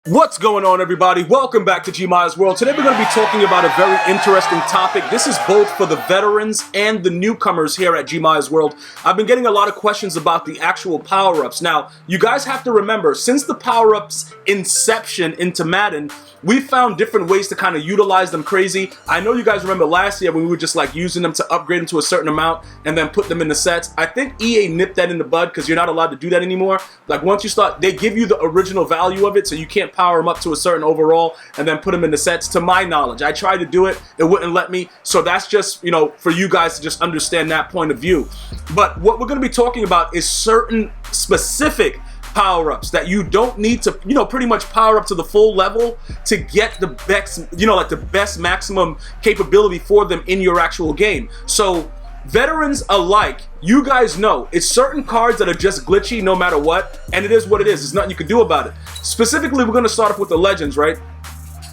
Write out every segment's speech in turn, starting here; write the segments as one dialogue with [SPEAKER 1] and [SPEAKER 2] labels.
[SPEAKER 1] What's going on, everybody? Welcome back to GmiasWorld. Today we're going to be talking about a very interesting topic. This is both for the veterans and the newcomers here at GmiasWorld. I've been getting a lot of questions about the actual power-ups. Now, you guys have to remember, since the power-ups inception into Madden, we found different ways to kind of utilize them crazy. I know you guys remember last year when we were just like using them to upgrade them to a certain amount and then put them in the sets. I think EA nipped that in the bud because you're not allowed to do that anymore. Like once you start, they give you the original value of it, so you can't power them up to a certain overall and then put them in the sets, to my knowledge. I tried to do it, it wouldn't let me. So that's just, you know, for you guys to just understand that point of view. But what we're going to be talking about is certain specific power-ups that you don't need to, you know, pretty much power up to the full level to get the best, you know, like the best maximum capability for them in your actual game. So veterans alike, you guys know it's certain cards that are just glitchy no matter what, and it is what it is. There's nothing you can do about it. Specifically, we're going to start off with the legends, right?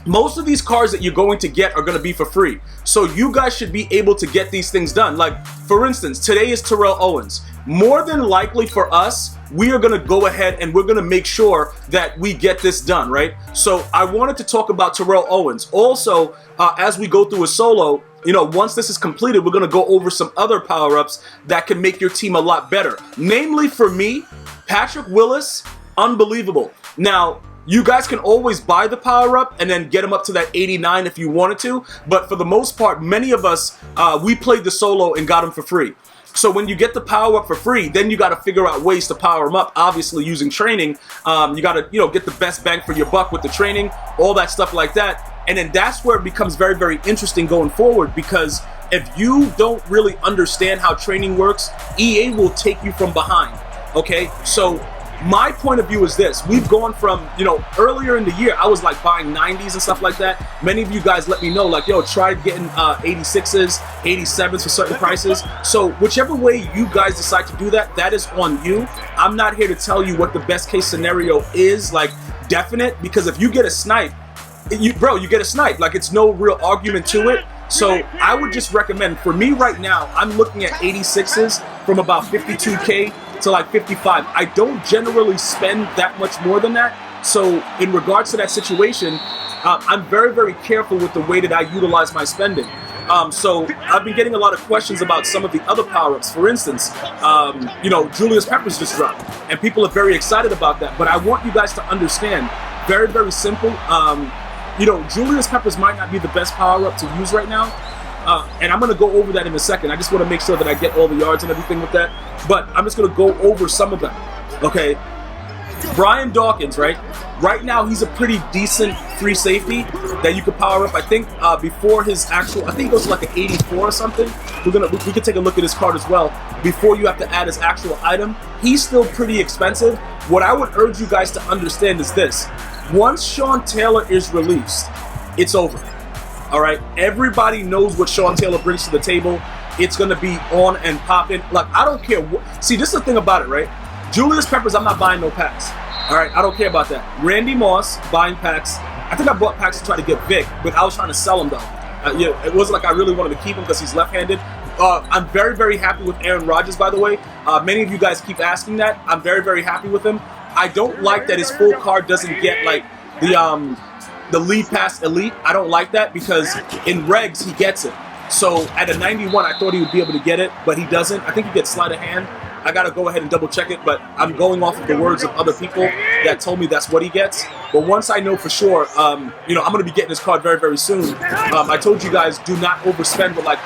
[SPEAKER 1] Most of these cards that you're going to get are going to be for free. So you guys should be able to get these things done. Like, for instance, today is Terrell Owens. More than likely for us, we are going to go ahead and we're going to make sure that we get this done, right? So I wanted to talk about Terrell Owens. Also, as we go through a solo, you know, once this is completed, we're going to go over some other power-ups that can make your team a lot better. Namely, for me, Patrick Willis, unbelievable. Now, you guys can always buy the power-up and then get them up to that 89 if you wanted to. But for the most part, many of us, we played the solo and got them for free. So when you get the power-up for free, then you got to figure out ways to power them up, obviously using training. You got to, you know, get the best bang for your buck with the training, all that stuff like that. And then that's where it becomes very, very interesting going forward, because if you don't really understand how training works, EA will take you from behind, okay? So my point of view is this. We've gone from, you know, earlier in the year, I was like buying 90s and stuff like that. Many of you guys let me know, like, yo, try getting 86s, 87s for certain prices. So whichever way you guys decide to do that, that is on you. I'm not here to tell you what the best case scenario is, like definite, because if you get a snipe, you get a snipe. Like, it's no real argument to it. So I would just recommend, for me right now, I'm looking at 86s from about 52K to like 55. I don't generally spend that much more than that. So in regards to that situation, I'm very, very careful with the way that I utilize my spending. So I've been getting a lot of questions about some of the other power-ups. For instance, you know, Julius Peppers just dropped, and people are very excited about that. But I want you guys to understand, very, very simple. You know, Julius Peppers might not be the best power-up to use right now. And I'm going to go over that in a second. I just want to make sure that I get all the yards and everything with that. But I'm just going to go over some of them, okay? Brian Dawkins, right? Right now, he's a pretty decent free safety that you could power up. I think before his actual, I think it goes to like an 84 or something. We could take a look at his card as well before you have to add his actual item. He's still pretty expensive. What I would urge you guys to understand is this. Once Sean Taylor is released, it's over. All right, everybody knows what Sean Taylor brings to the table. It's going to be on and popping. Like, I don't care. See, this is the thing about it, right? Julius Peppers, I'm not buying no packs. All right, I don't care about that. Randy Moss, buying packs. I think I bought packs to try to get Vic, but I was trying to sell him, though. Yeah, it wasn't like I really wanted to keep him because he's left-handed. I'm very, very happy with Aaron Rodgers, by the way. Many of you guys keep asking that. I'm very, very happy with him. I don't like that his full card doesn't get, like, the lead pass elite. I don't like that because in regs he gets it. So at a 91, I thought he would be able to get it, but he doesn't. I think he gets sleight of hand. I gotta go ahead and double check it, but I'm going off of the words of other people that told me that's what he gets. But once I know for sure, you know, I'm gonna be getting this card very, very soon. I told you guys, do not overspend with like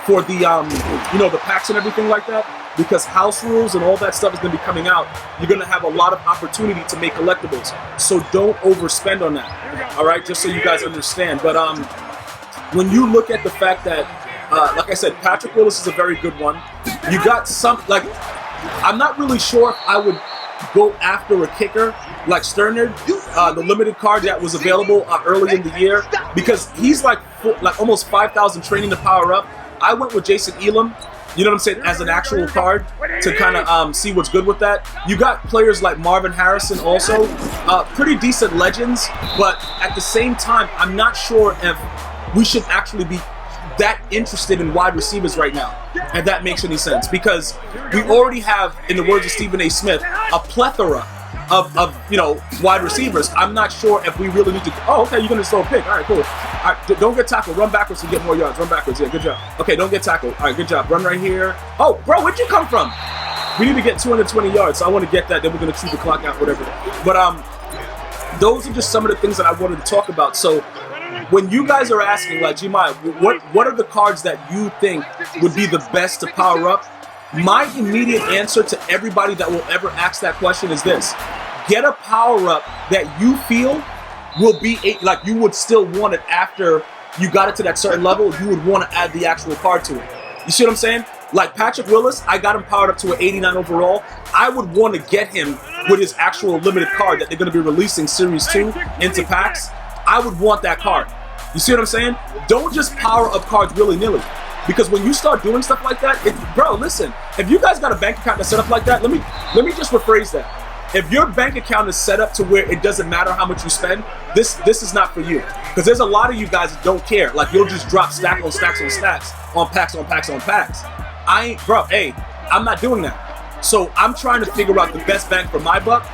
[SPEAKER 1] for the you know, the packs and everything like that, because house rules and all that stuff is going to be coming out. You're going to have a lot of opportunity to make collectibles. So don't overspend on that. All right, just so you guys understand. But when you look at the fact that, like I said, Patrick Willis is a very good one. You got some, like, I'm not really sure if I would go after a kicker like Sternerd, the limited card that was available early in the year, because he's like almost 5,000 training to power up. I went with Jason Elam, you know what I'm saying, as an actual card to kind of see what's good with that. You got players like Marvin Harrison also, pretty decent legends, but at the same time, I'm not sure if we should actually be that interested in wide receivers right now, if that makes any sense, because we already have, in the words of Stephen A. Smith, a plethora of you know, wide receivers, I'm not sure if we really need to. Oh, okay, you're gonna throw a pick. All right, cool. All right, don't get tackled. Run backwards to get more yards. Run backwards. Yeah, good job. Okay, don't get tackled. All right, good job. Run right here. Oh, bro, where'd you come from? We need to get 220 yards. So I want to get that. Then we're gonna chew the clock out, whatever. But those are just some of the things that I wanted to talk about. So when you guys are asking, like, Gmia, what are the cards that you think would be the best to power up? My immediate answer to everybody that will ever ask that question is this: get a power up that you feel will be like you would still want it after you got it to that certain level. You would want to add the actual card to it. You see what I'm saying? Like Patrick Willis, I got him powered up to an 89 overall. I would want to get him with his actual limited card that they're going to be releasing Series 2 into packs. I would want that card. You see what I'm saying? Don't just power up cards willy-nilly. Because when you start doing stuff like that, bro, listen, if you guys got a bank account that's set up like that, let me just rephrase that. If your bank account is set up to where it doesn't matter how much you spend, this is not for you. Because there's a lot of you guys that don't care. Like, you'll just drop stack on stacks on stacks on packs on packs on packs. I'm not doing that. So I'm trying to figure out the best bang for my buck.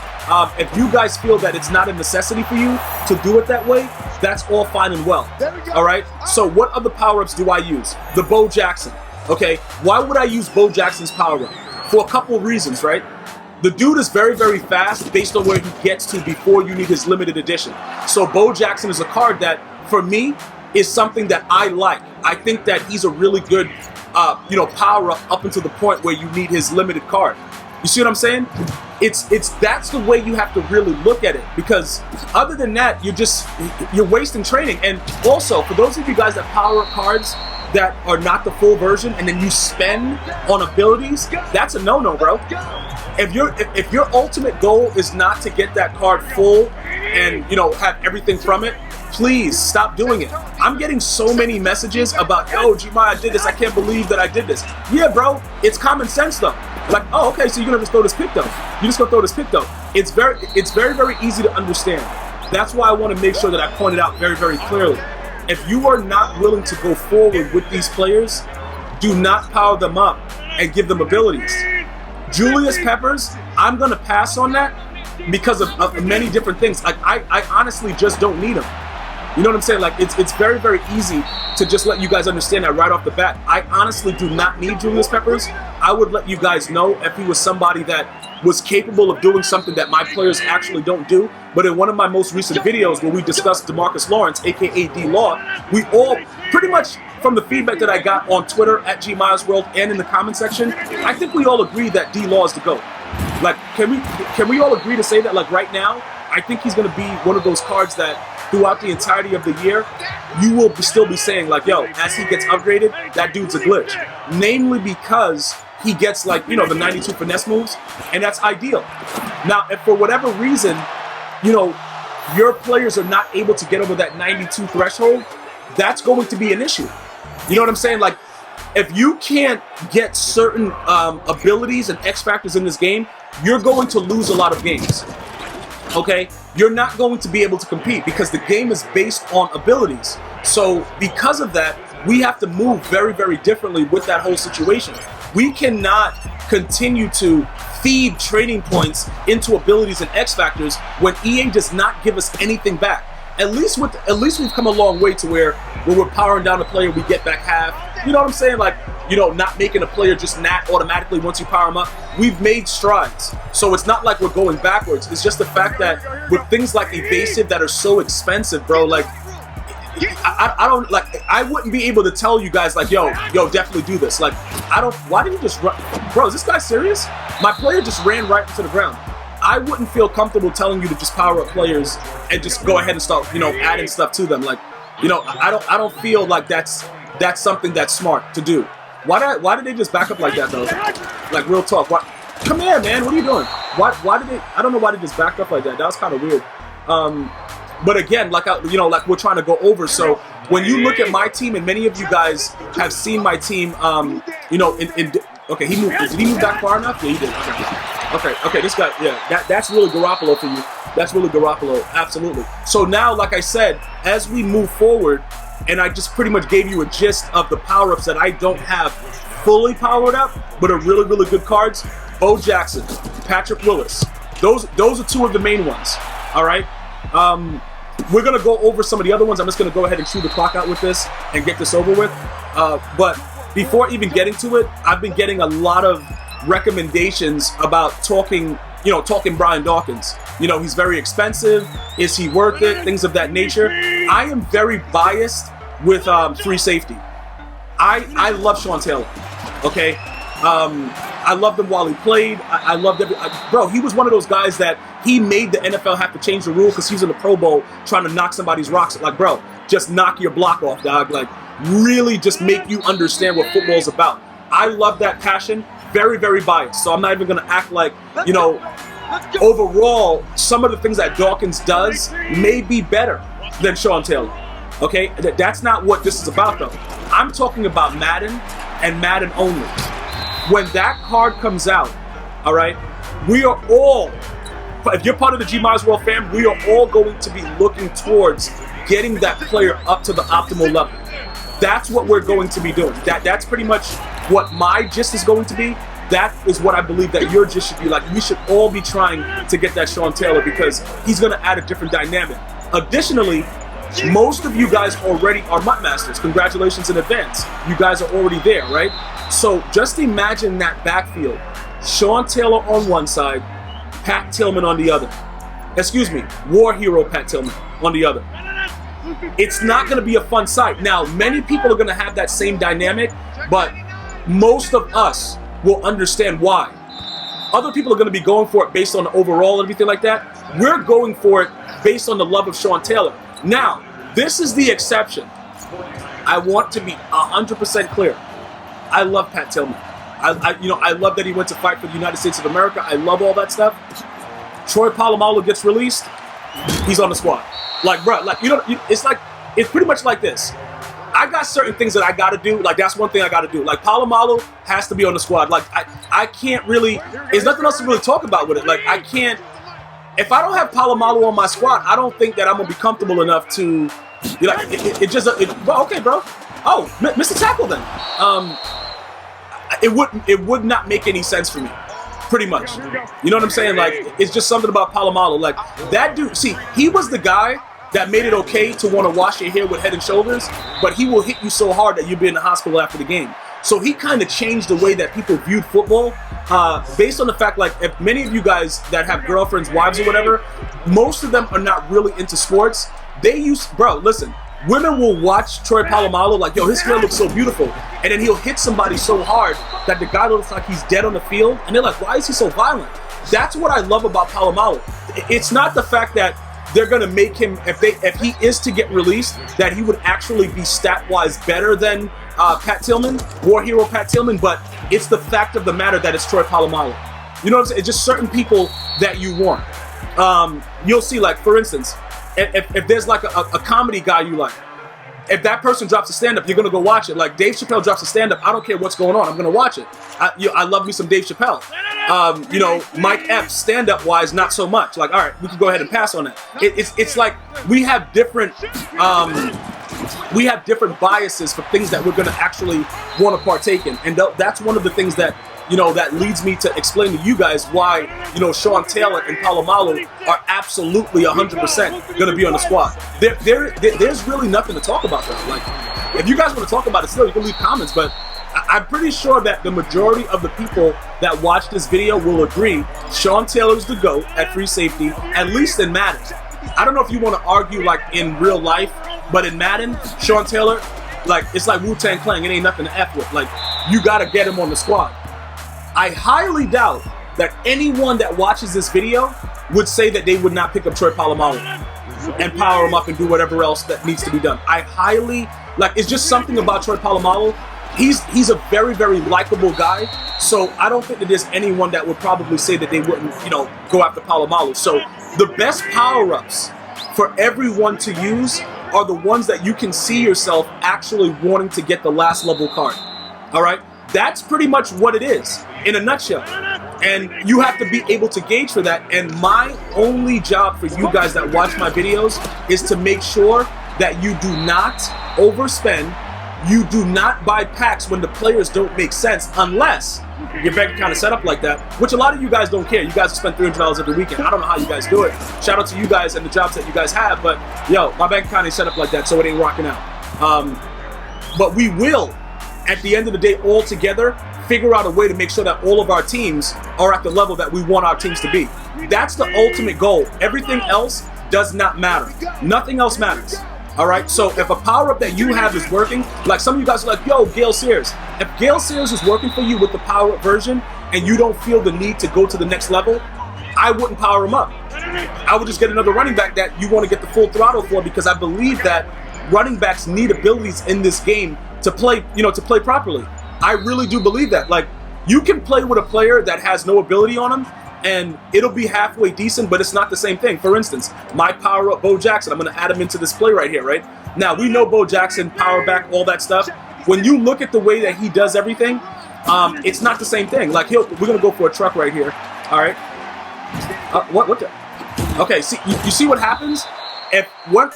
[SPEAKER 1] If you guys feel that it's not a necessity for you to do it that way, that's all fine and well. All right. So what other power-ups do I use? The Bo Jackson. Okay. Why would I use Bo Jackson's power-up? For a couple of reasons, right? The dude is very, very fast based on where he gets to before you need his limited edition. So Bo Jackson is a card that, for me, is something that I like. I think that he's a really good, power-up up until the point where you need his limited card. You see what I'm saying? That's the way you have to really look at it, because other than that, you're wasting training. And also, for those of you guys that power up cards that are not the full version and then you spend on abilities, that's a no-no, bro. If your ultimate goal is not to get that card full and have everything from it, please stop doing it. I'm getting so many messages about, yo, Gmia, I did this. I can't believe that I did this. Yeah, bro, it's common sense though. Like, oh, okay, so you're gonna just throw this pick though. You just gonna throw this pick though. It's very, very easy to understand. That's why I want to make sure that I point it out very, very clearly. If you are not willing to go forward with these players, do not power them up and give them abilities. Julius Peppers, I'm gonna pass on that because of many different things. Like, I honestly just don't need him. You know what I'm saying? Like, it's very, very easy to just let you guys understand that right off the bat. I honestly do not need Julius Peppers. I would let you guys know if he was somebody that was capable of doing something that my players actually don't do. But in one of my most recent videos where we discussed DeMarcus Lawrence, aka D-Law, we all pretty much, from the feedback that I got on Twitter at GmiasWorld and in the comment section, I think we all agree that D-Law is the GOAT. Like, can we all agree to say that, like, right now, I think he's going to be one of those cards that throughout the entirety of the year, you will still be saying, like, yo, as he gets upgraded, that dude's a glitch. Namely because he gets, like, the 92 finesse moves, and that's ideal. Now, if for whatever reason, your players are not able to get over that 92 threshold, that's going to be an issue. You know what I'm saying? Like, if you can't get certain abilities and X factors in this game, you're going to lose a lot of games. Okay? You're not going to be able to compete because the game is based on abilities. So because of that, we have to move very, very differently with that whole situation. We cannot continue to feed training points into abilities and X factors when EA does not give us anything back. At least we've come a long way to where when we're powering down a player, we get back half. You know what I'm saying? Like, not making a player just nat automatically once you power them up. We've made strides. So it's not like we're going backwards. It's just the fact that with things like evasive that are so expensive, bro, like, I wouldn't be able to tell you guys, like, yo, definitely do this. Like, why did he just run? Bro, is this guy serious? My player just ran right into the ground. I wouldn't feel comfortable telling you to just power up players and just go ahead and start, adding stuff to them. Like, I don't feel like that's something that's smart to do. Why did they just back up like that though? Like, real talk. Come here, man. What are you doing? Why did they? I don't know why they just backed up like that. That was kind of weird. But again, like like we're trying to go over. So when you look at my team, and many of you guys have seen my team, okay, he moved. Did he move back far enough? Yeah, he did. Okay, this guy, yeah, that's really Garoppolo for you. That's really Garoppolo, absolutely. So now, like I said, as we move forward, and I just pretty much gave you a gist of the power-ups that I don't have fully powered up, but are really, really good cards. Bo Jackson, Patrick Willis, those are two of the main ones. All right. We're gonna go over some of the other ones. I'm just gonna go ahead and chew the clock out with this and get this over with. But before even getting to it, I've been getting a lot of recommendations about talking Brian Dawkins. He's very expensive. Is he worth it? Things of that nature. I am very biased with free safety. I love Sean Taylor. Okay. I loved him while he played. I loved bro, he was one of those guys that he made the NFL have to change the rule because he was in the Pro Bowl trying to knock somebody's rocks. Like, bro, just knock your block off, dog. Like, really just make you understand what football is about. I love that passion. Very, very biased. So I'm not even going to act like, overall, some of the things that Dawkins does may be better than Sean Taylor. Okay? That's not what this is about, though. I'm talking about Madden and Madden only. When that card comes out, all right, we are all, if you're part of the GmiasWorld fam, we are all going to be looking towards getting that player up to the optimal level. That's what we're going to be doing. That's pretty much what my gist is going to be. That is what I believe that your gist should be like. We should all be trying to get that Sean Taylor because he's going to add a different dynamic. Additionally, most of you guys already are MUT Masters. Congratulations in advance. You guys are already there, right? So just imagine that backfield. Sean Taylor on one side, Pat Tillman on the other. Excuse me, War Hero Pat Tillman on the other. It's not going to be a fun sight. Now, many people are going to have that same dynamic, but most of us will understand why. Other people are going to be going for it based on the overall and everything like that. We're going for it based on the love of Sean Taylor. Now, this is the exception. I want to be 100% clear. I love Pat Tillman. I love that he went to fight for the United States of America. I love all that stuff. Troy Polamalu gets released. He's on the squad. Like, bro, like, it's pretty much like this. I got certain things that I got to do. Like, that's one thing I got to do. Like, Polamalu has to be on the squad. Like, I can't really, there's nothing else to really talk about with it. Like, I can't, if I don't have Polamalu on my squad, I don't think that I'm going to be comfortable enough to, well, okay, bro. Oh, Mr. Tackle then. It would not make any sense for me, pretty much. You know what I'm saying? Like, it's just something about Polamalu. Like, that dude, see, he was the guy that made it okay to want to wash your hair with Head and Shoulders, but he will hit you so hard that you'll be in the hospital after the game. So he kind of changed the way that people viewed football, based on the fact, like, if many of you guys that have girlfriends, wives, or whatever, most of them are not really into sports. Bro, listen, women will watch Troy Polamalu like, yo, his hair looks so beautiful, and then he'll hit somebody so hard that the guy looks like he's dead on the field, and they're like, why is he so violent? That's what I love about Polamalu. It's not the fact that they're going to make him, if he is to get released, that he would actually be stat-wise better than Pat Tillman, War Hero Pat Tillman, but it's the fact of the matter that it's Troy Polamalu. You know what I'm saying? It's just certain people that you want. You'll see, like, for instance, if there's like a comedy guy you like, if that person drops a stand-up, you're going to go watch it. Like, Dave Chappelle drops a stand-up, I don't care what's going on, I'm going to watch it. I love me some Dave Chappelle. Mike Epps, stand-up-wise, not so much. Like, all right, we can go ahead and pass on that. It's like we have different biases for things that we're going to actually want to partake in. And that's one of the things that, that leads me to explain to you guys why, Sean Taylor and Polamalu are absolutely 100% going to be on the squad. There's really nothing to talk about, though. Like, if you guys want to talk about it still, you can leave comments, but I'm pretty sure that the majority of the people that watch this video will agree Sean Taylor's the GOAT at free safety, at least in Madden. I don't know if you want to argue, like, in real life, but in Madden, Sean Taylor, like, it's like Wu-Tang Clan. It ain't nothing to F with. Like, you got to get him on the squad. I highly doubt that anyone that watches this video would say that they would not pick up Troy Polamalu and power him up and do whatever else that needs to be done. It's just something about Troy Polamalu. He's a very, very likable guy. So I don't think that there's anyone that would probably say that they wouldn't, go after Polamalu. So the best power-ups for everyone to use are the ones that you can see yourself actually wanting to get the last level card. All right? That's pretty much what it is in a nutshell. And you have to be able to gauge for that. And my only job for you guys that watch my videos is to make sure that you do not overspend you do not buy packs when the players don't make sense unless your bank account is set up like that, which a lot of you guys don't care. You guys spend $300 every weekend. I don't know how you guys do it. Shout out to you guys and the jobs that you guys have, but yo, my bank account ain't set up like that, so it ain't rocking out. But we will, at the end of the day, all together, figure out a way to make sure that all of our teams are at the level that we want our teams to be. That's the ultimate goal. Everything else does not matter. Nothing else matters. All right, so if a power-up that you have is working, like some of you guys are like, yo, Gale Sears. If Gale Sears is working for you with the power-up version and you don't feel the need to go to the next level, I wouldn't power him up. I would just get another running back that you want to get the full throttle for, because I believe that running backs need abilities in this game to play, to play properly. I really do believe that. Like, you can play with a player that has no ability on him, and it'll be halfway decent, but it's not the same thing. For instance, my power up Bo Jackson, I'm going to add him into this play right here, right? Now, we know Bo Jackson, power back, all that stuff. When you look at the way that he does everything, it's not the same thing. Like, we're going to go for a truck right here, all right? What the? Okay, see, you see what happens?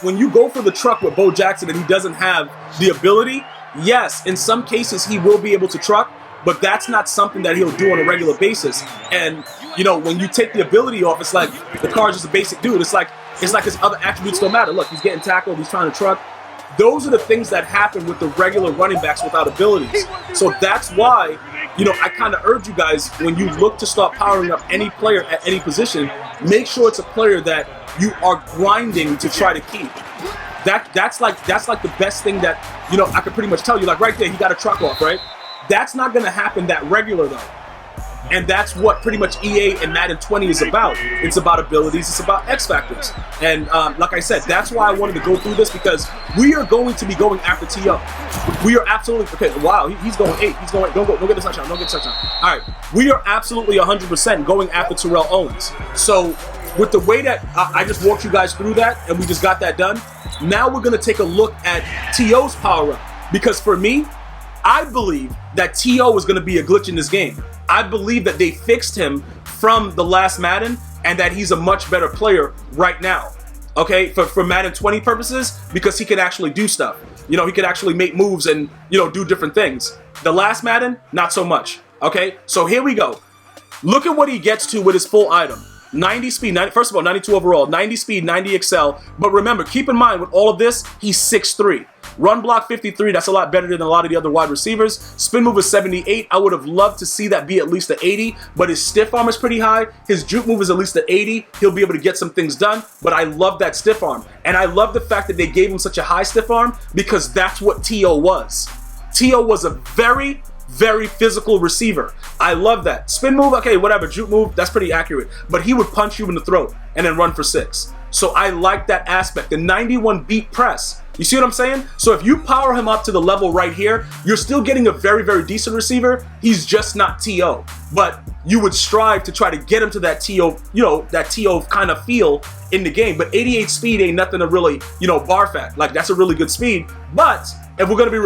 [SPEAKER 1] When you go for the truck with Bo Jackson and he doesn't have the ability, yes, in some cases he will be able to truck, but that's not something that he'll do on a regular basis. And when you take the ability off, it's like the car's just a basic dude. It's like his other attributes don't matter. Look, he's getting tackled, he's trying to truck. Those are the things that happen with the regular running backs without abilities. So that's why, I kind of urge you guys, when you look to start powering up any player at any position, make sure it's a player that you are grinding to try to keep. That's like the best thing that, I could pretty much tell you. Like right there, he got a truck off, right? That's not going to happen that regular, though. And that's what pretty much EA and Madden 20 is about. It's about abilities. It's about X factors. And like I said, that's why I wanted to go through this, because we are going to be going after T.O. We are absolutely, okay, wow, he's going 8. He's going, don't get the touchdown, don't get the touchdown. All right, we are absolutely 100% going after Terrell Owens. So with the way that I just walked you guys through that, and we just got that done, now we're going to take a look at T.O.'s power-up. Because for me, I believe that T.O. is going to be a glitch in this game. I believe that they fixed him from the last Madden and that he's a much better player right now, okay, for Madden 20 purposes, because he can actually do stuff. He can actually make moves and, do different things. The last Madden, not so much, okay? So here we go. Look at what he gets to with his full item. 90 speed, first of all, 92 overall, 90 speed, 90 excel. But remember, keep in mind, with all of this, he's 6'3". Run block 53, that's a lot better than a lot of the other wide receivers. Spin move is 78. I would have loved to see that be at least an 80, but his stiff arm is pretty high. His juke move is at least an 80. He'll be able to get some things done, but I love that stiff arm. And I love the fact that they gave him such a high stiff arm, because that's what T.O. was. T.O. was a very, very physical receiver. I love that. Spin move, okay, whatever. Juke move, that's pretty accurate. But he would punch you in the throat and then run for 6. So I like that aspect. The 91 beat press. You see what I'm saying? So if you power him up to the level right here, you're still getting a very, very decent receiver. He's just not T.O. But you would strive to try to get him to that T.O., that T.O. kind of feel in the game. But 88 speed ain't nothing to really, barf at. Like, that's a really good speed. But if we're going to be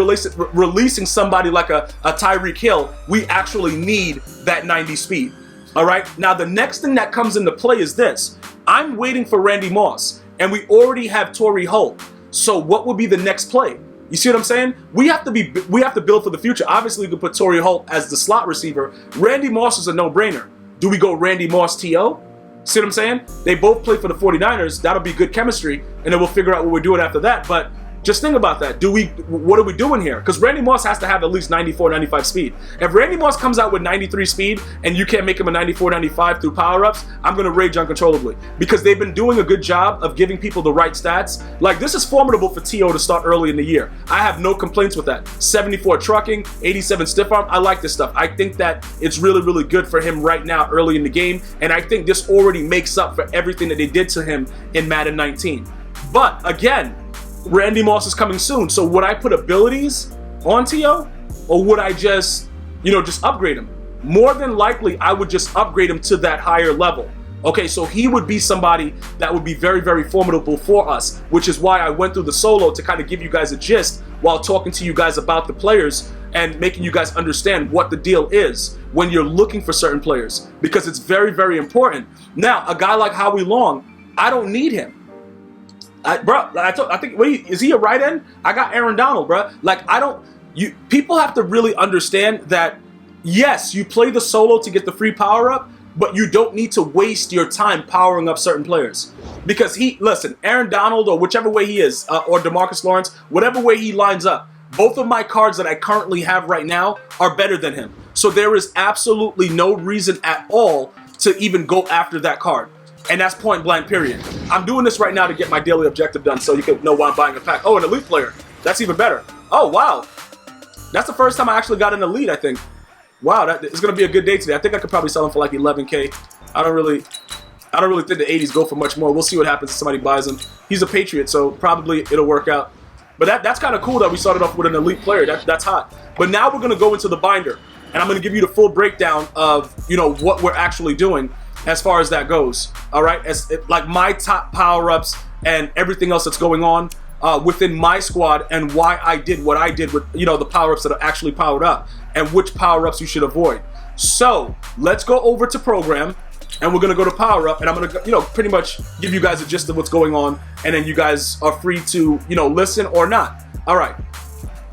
[SPEAKER 1] releasing somebody like a Tyreek Hill, we actually need that 90 speed. All right? Now, the next thing that comes into play is this. I'm waiting for Randy Moss, and we already have Torrey Holt. So what would be the next play? You see what I'm saying? We have to build for the future. Obviously, we could put Torrey Holt as the slot receiver. Randy Moss is a no-brainer. Do we go Randy Moss T.O.? See what I'm saying? They both play for the 49ers. That'll be good chemistry, and then we'll figure out what we're doing after that. But just think about that. What are we doing here? Because Randy Moss has to have at least 94, 95 speed. If Randy Moss comes out with 93 speed and you can't make him a 94, 95 through power-ups, I'm going to rage uncontrollably. Because they've been doing a good job of giving people the right stats. Like, this is formidable for T.O. to start early in the year. I have no complaints with that. 74 trucking, 87 stiff arm. I like this stuff. I think that it's really, really good for him right now early in the game. And I think this already makes up for everything that they did to him in Madden 19. But, again, Randy Moss is coming soon. So would I put abilities on T.O. or would I just upgrade him? More than likely, I would just upgrade him to that higher level. Okay, so he would be somebody that would be very, very formidable for us, which is why I went through the solo to kind of give you guys a gist while talking to you guys about the players and making you guys understand what the deal is when you're looking for certain players, because it's very, very important. Now, a guy like Howie Long, I don't need him. I think, wait, is he a right end? I got Aaron Donald, bro. Like, people have to really understand that, yes, you play the solo to get the free power up, but you don't need to waste your time powering up certain players. Because listen, Aaron Donald, or whichever way he is, or DeMarcus Lawrence, whatever way he lines up, both of my cards that I currently have right now are better than him. So there is absolutely no reason at all to even go after that card. And that's point blank, period. I'm doing this right now to get my daily objective done so you can know why I'm buying a pack. Oh, an elite player. That's even better. Oh, wow. That's the first time I actually got an elite, I think. Wow, it's going to be a good day today. I think I could probably sell him for like 11K. I don't really think the 80s go for much more. We'll see what happens if somebody buys him. He's a Patriot, so probably it'll work out. But that's kind of cool that we started off with an elite player. That's hot. But now we're going to go into the binder, and I'm going to give you the full breakdown of, what we're actually doing as far as that goes. All right, like my top power-ups and everything else that's going on within my squad, and why I did what I did with the power-ups that are actually powered up, and which power-ups you should avoid. So let's go over to program, and we're gonna go to power up, and I'm gonna pretty much give you guys a gist of what's going on, and then you guys are free to listen or not. All right.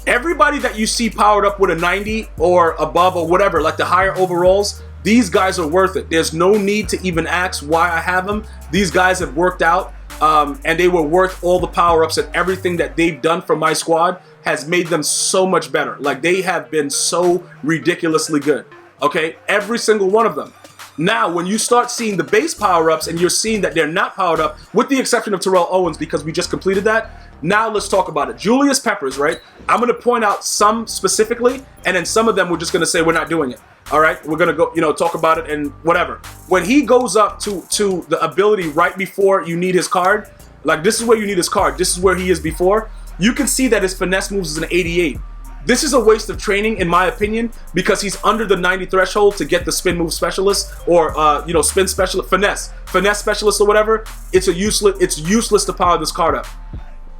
[SPEAKER 1] Everybody that you see powered up with a 90 or above or whatever, like the higher overalls, these guys are worth it. There's no need to even ask why I have them. These guys have worked out, and they were worth all the power-ups, and everything that they've done for my squad has made them so much better. Like, they have been so ridiculously good, okay? Every single one of them. Now, when you start seeing the base power-ups and you're seeing that they're not powered up, with the exception of Terrell Owens because we just completed that, now let's talk about it. Julius Peppers, right? I'm going to point out some specifically, and then some of them we're just going to say we're not doing it. All right? We're going to go, talk about it and whatever. When he goes up to the ability right before you need his card, like this is where you need his card, this is where he is before, you can see that his finesse moves is an 88. This is a waste of training, in my opinion, because he's under the 90 threshold to get the spin move specialist or spin specialist, finesse specialist or whatever. It's useless to power this card up.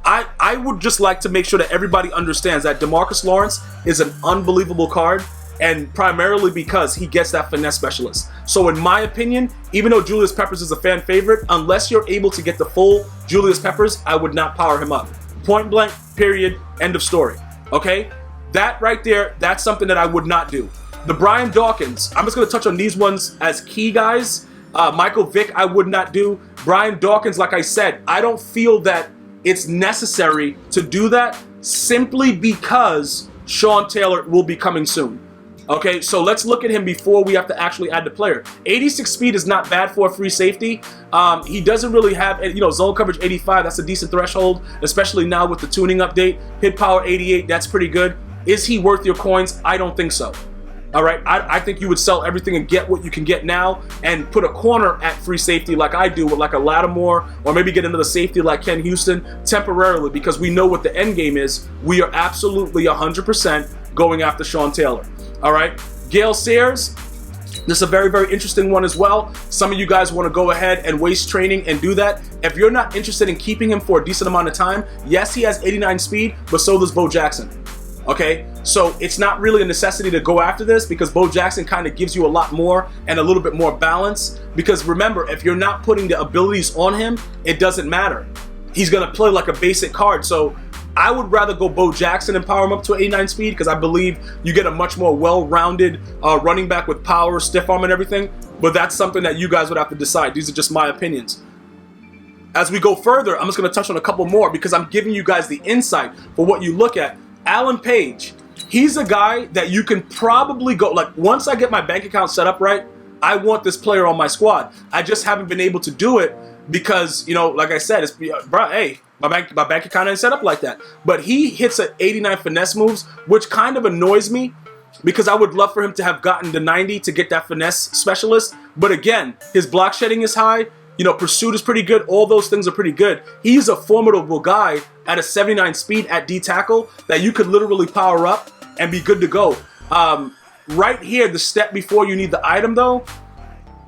[SPEAKER 1] I would just like to make sure that everybody understands that DeMarcus Lawrence is an unbelievable card, and primarily because he gets that finesse specialist. So in my opinion, even though Julius Peppers is a fan favorite, unless you're able to get the full Julius Peppers, I would not power him up. Point blank, period, end of story. Okay? That right there, that's something that I would not do. The Brian Dawkins, I'm just going to touch on these ones as key guys. Michael Vick, I would not do. Brian Dawkins, like I said, I don't feel that it's necessary to do that simply because Sean Taylor will be coming soon. Okay, so let's look at him before we have to actually add the player. 86 speed is not bad for a free safety. He doesn't really have, zone coverage 85. That's a decent threshold, especially now with the tuning update. Hit power 88, that's pretty good. Is he worth your coins? I don't think so. All right, I think you would sell everything and get what you can get now and put a corner at free safety like I do with like a Lattimore, or maybe get into the safety like Ken Houston temporarily, because we know what the end game is. We are absolutely 100% going after Sean Taylor. All right, Gale Sayers, this is a very, very interesting one as well. Some of you guys want to go ahead and waste training and do that. If you're not interested in keeping him for a decent amount of time, yes, he has 89 speed, but so does Bo Jackson. Okay, so it's not really a necessity to go after this, because Bo Jackson kind of gives you a lot more and a little bit more balance. Because remember, if you're not putting the abilities on him, it doesn't matter. He's going to play like a basic card. So I would rather go Bo Jackson and power him up to 89 speed, because I believe you get a much more well-rounded running back with power, stiff arm, and everything. But that's something that you guys would have to decide. These are just my opinions. As we go further, I'm just going to touch on a couple more, because I'm giving you guys the insight for what you look at. Alan Page, he's a guy that you can probably go, like, once I get my bank account set up right, I want this player on my squad. I just haven't been able to do it because, like I said, it's, bro, hey, my bank account ain't set up like that. But he hits at 89 finesse moves, which kind of annoys me, because I would love for him to have gotten the 90 to get that finesse specialist. But again, his block shedding is high. Pursuit is pretty good. All those things are pretty good. He's a formidable guy at a 79 speed at D tackle that you could literally power up and be good to go. Right here, the step before you need the item, though,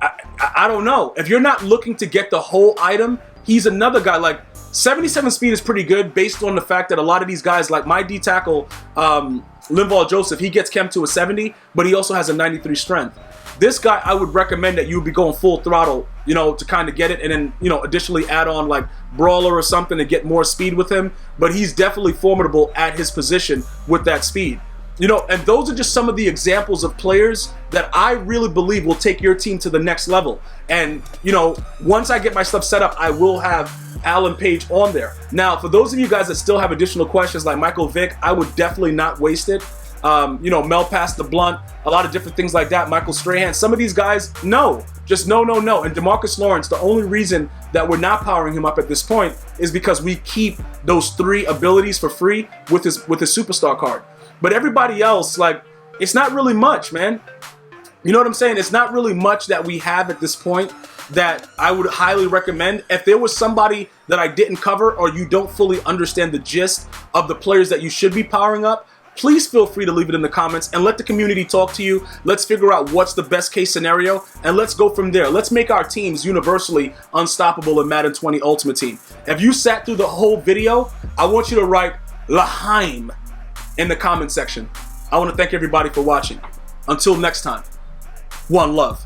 [SPEAKER 1] I don't know. If you're not looking to get the whole item, he's another guy. Like, 77 speed is pretty good based on the fact that a lot of these guys, like my D tackle, Linval Joseph, he gets chem to a 70, but he also has a 93 strength. This guy, I would recommend that you would be going full throttle, you know, to kind of get it, and then, you know, additionally add on like Brawler or something to get more speed with him. But he's definitely formidable at his position with that speed. You know, and those are just some of the examples of players that I really believe will take your team to the next level. And, you know, once I get my stuff set up, I will have Alan Page on there. Now, for those of you guys that still have additional questions like Michael Vick, I would definitely not waste it. You know, Mel Pass the Blunt, a lot of different things like that. Michael Strahan, some of these guys, no. Just no, no, no. And DeMarcus Lawrence, the only reason that we're not powering him up at this point is because we keep those 3 abilities for free with his superstar card. But everybody else, like, it's not really much, man. You know what I'm saying? It's not really much that we have at this point that I would highly recommend. If there was somebody that I didn't cover, or you don't fully understand the gist of the players that you should be powering up, please feel free to leave it in the comments and let the community talk to you. Let's figure out what's the best case scenario, and let's go from there. Let's make our teams universally unstoppable in Madden 20 Ultimate Team. If you sat through the whole video, I want you to write Laheim in the comment section. I want to thank everybody for watching. Until next time, one love.